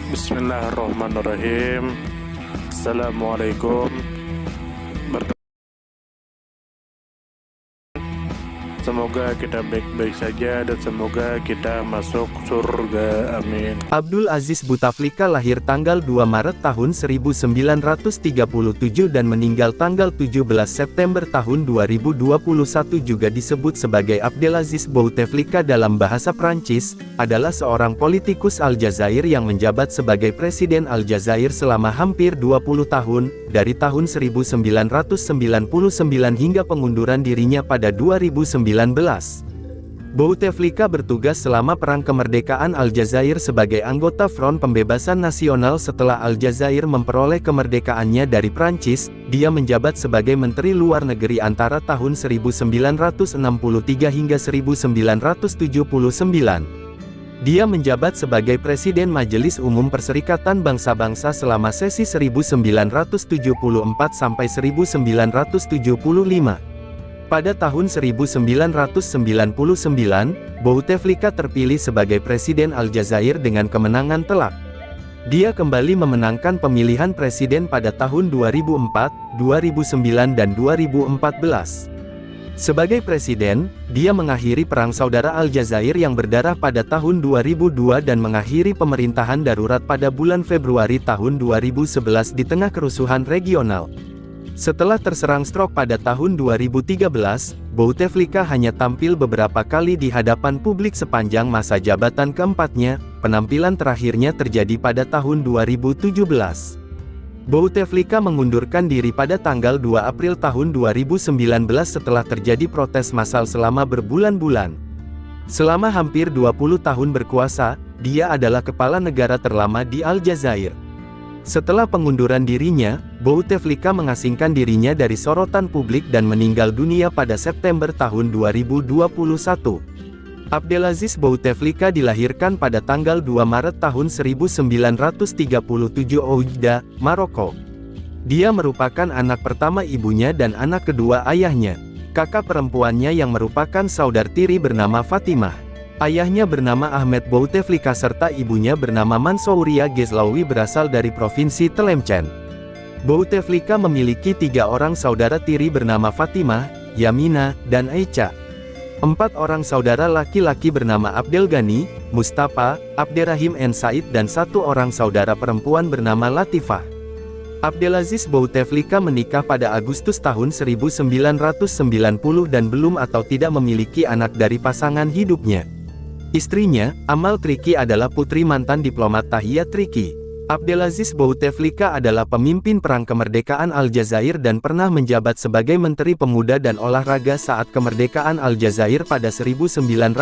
Bismillahirrahmanirrahim. Assalamualaikum. Semoga kita baik-baik saja dan semoga kita masuk surga. Amin. Abdul Aziz Bouteflika lahir tanggal 2 Maret tahun 1937 dan meninggal tanggal 17 September tahun 2021, juga disebut sebagai Abdelaziz Bouteflika dalam bahasa Prancis, adalah seorang politikus Aljazair yang menjabat sebagai Presiden Aljazair selama hampir 20 tahun, dari tahun 1999 hingga pengunduran dirinya pada 2019. Bouteflika bertugas selama Perang Kemerdekaan Aljazair sebagai anggota Front Pembebasan Nasional. Setelah Aljazair memperoleh kemerdekaannya dari Prancis, dia menjabat sebagai Menteri Luar Negeri antara tahun 1963 hingga 1979. Dia menjabat sebagai Presiden Majelis Umum Perserikatan Bangsa-Bangsa selama sesi 1974 sampai 1975. Pada tahun 1999, Bouteflika terpilih sebagai Presiden Aljazair dengan kemenangan telak. Dia kembali memenangkan pemilihan presiden pada tahun 2004, 2009 dan 2014. Sebagai presiden, dia mengakhiri Perang Saudara Aljazair yang berdarah pada tahun 2002 dan mengakhiri pemerintahan darurat pada bulan Februari tahun 2011 di tengah kerusuhan regional. Setelah terserang stroke pada tahun 2013, Bouteflika hanya tampil beberapa kali di hadapan publik sepanjang masa jabatan keempatnya. Penampilan terakhirnya terjadi pada tahun 2017. Bouteflika mengundurkan diri pada tanggal 2 April tahun 2019 setelah terjadi protes massal selama berbulan-bulan. Selama hampir 20 tahun berkuasa, dia adalah kepala negara terlama di Aljazair. Setelah pengunduran dirinya, Bouteflika mengasingkan dirinya dari sorotan publik dan meninggal dunia pada September tahun 2021. Abdelaziz Bouteflika dilahirkan pada tanggal 2 Maret tahun 1937 Oujda, Maroko. Dia merupakan anak pertama ibunya dan anak kedua ayahnya. Kakak perempuannya yang merupakan saudara tiri bernama Fatimah. Ayahnya bernama Ahmed Bouteflika serta ibunya bernama Mansouria Ghezlaoui berasal dari Provinsi Tlemcen. Bouteflika memiliki 3 orang saudara tiri bernama Fatimah, Yamina, dan Aicha. 4 orang saudara laki-laki bernama Abdel Ghani, Mustafa, Abderrahim N. Said dan 1 orang saudara perempuan bernama Latifah. Abdelaziz Bouteflika menikah pada Agustus tahun 1990 dan belum atau tidak memiliki anak dari pasangan hidupnya. Istrinya, Amal Triki adalah putri mantan diplomat Tahia Triki. Abdelaziz Bouteflika adalah pemimpin Perang Kemerdekaan Aljazair dan pernah menjabat sebagai Menteri Pemuda dan Olahraga saat kemerdekaan Aljazair pada 1962.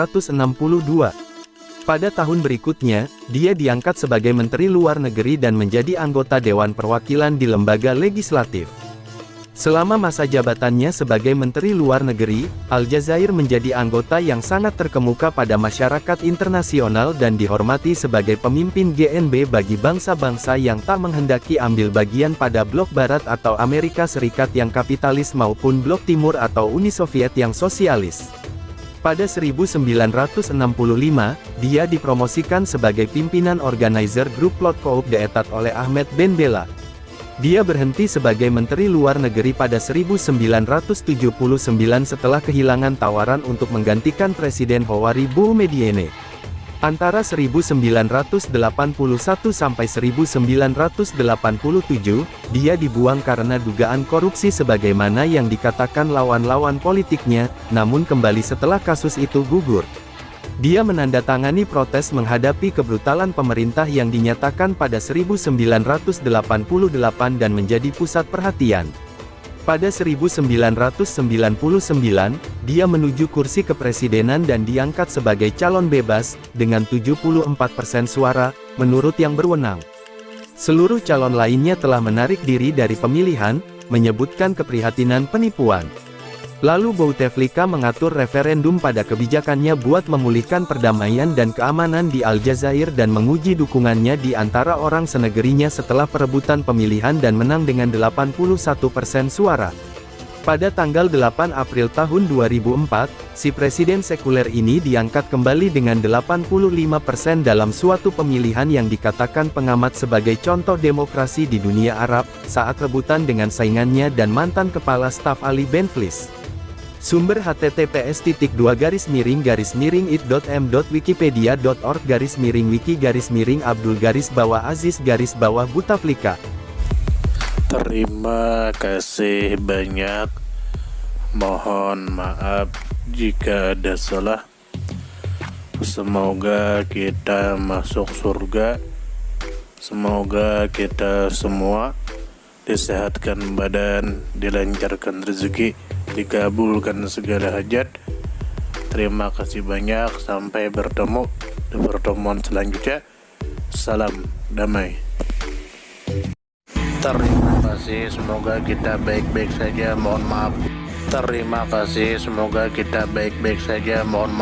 Pada tahun berikutnya, dia diangkat sebagai Menteri Luar Negeri dan menjadi anggota Dewan Perwakilan di lembaga legislatif. Selama masa jabatannya sebagai Menteri Luar Negeri, Aljazair menjadi anggota yang sangat terkemuka pada masyarakat internasional dan dihormati sebagai pemimpin GNB bagi bangsa-bangsa yang tak menghendaki ambil bagian pada blok Barat atau Amerika Serikat yang kapitalis maupun blok Timur atau Uni Soviet yang sosialis. Pada 1965, dia dipromosikan sebagai pimpinan organizer grup Plot Coop d'Etat oleh Ahmed Ben Bella. Dia berhenti sebagai Menteri Luar Negeri pada 1979 setelah kehilangan tawaran untuk menggantikan Presiden Houari Boumediene. Antara 1981 sampai 1987, dia dibuang karena dugaan korupsi sebagaimana yang dikatakan lawan-lawan politiknya, namun kembali setelah kasus itu gugur. Dia menandatangani protes menghadapi kebrutalan pemerintah yang dinyatakan pada 1988 dan menjadi pusat perhatian. Pada 1999, dia menuju kursi kepresidenan dan diangkat sebagai calon bebas, dengan 74% suara, menurut yang berwenang. Seluruh calon lainnya telah menarik diri dari pemilihan, menyebutkan keprihatinan penipuan. Lalu Bouteflika mengatur referendum pada kebijakannya buat memulihkan perdamaian dan keamanan di Aljazair dan menguji dukungannya di antara orang senegerinya setelah perebutan pemilihan dan menang dengan 81% suara. Pada tanggal 8 April tahun 2004, si presiden sekuler ini diangkat kembali dengan 85% dalam suatu pemilihan yang dikatakan pengamat sebagai contoh demokrasi di dunia Arab, saat rebutan dengan saingannya dan mantan kepala staf Ali Benflis. Sumber https://it.m.wiki.it.org/wiki-abdul-aziz-Bouteflika. Terima kasih banyak. Mohon maaf jika ada salah. Semoga kita masuk surga. Semoga kita semua disehatkan badan, dilancarkan rezeki, dikabulkan segala hajat. Terima kasih banyak. Sampai bertemu di pertemuan selanjutnya. Salam damai. Terima kasih, semoga kita baik-baik saja, mohon maaf. Terima kasih, semoga kita baik-baik saja, mohon maaf.